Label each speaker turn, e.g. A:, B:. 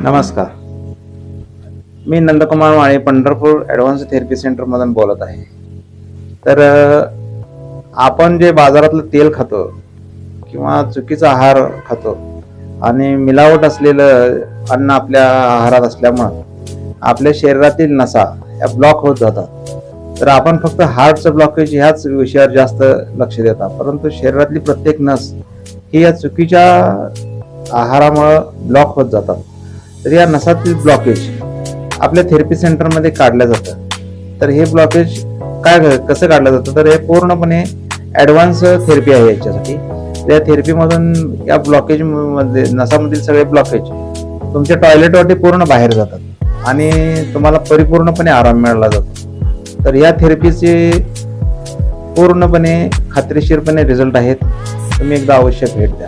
A: नमस्कार. मी नंदकुमार माळे Pandharpur advance therapy सेंटरमधून बोलत आहे. तर आपण जे बाजारातलं तेल खातो किंवा चुकीचा आहार खातो आणि मिलावट असलेलं अन्न आपल्या आहारात असल्यामुळं आपल्या शरीरातील नसा या ब्लॉक होत जातात. तर आपण फक्त हार्टचं ब्लॉकेज ह्याच विषयावर जास्त लक्ष देतात, परंतु शरीरातली प्रत्येक नस ही या चुकीच्या आहारामुळं ब्लॉक होत जातात. तर या नसातील ब्लॉकेज आपल्या थेरपी सेंटरमध्ये काढलं जातं. तर हे ब्लॉकेज कसं काढलं जातं, तर हे पूर्णपणे ॲडव्हान्स थेरपी आहे. याच्यासाठी या थेरपीमधून या ब्लॉकेज मध्ये नसामधील सगळे ब्लॉकेज तुमच्या टॉयलेटवरती पूर्ण बाहेर जातात आणि तुम्हाला परिपूर्णपणे आराम मिळाला जातो. तर या थेरपीचे पूर्णपणे खात्रीशीरपणे रिझल्ट आहेत. तुम्ही एकदा अवश्य भेट द्या.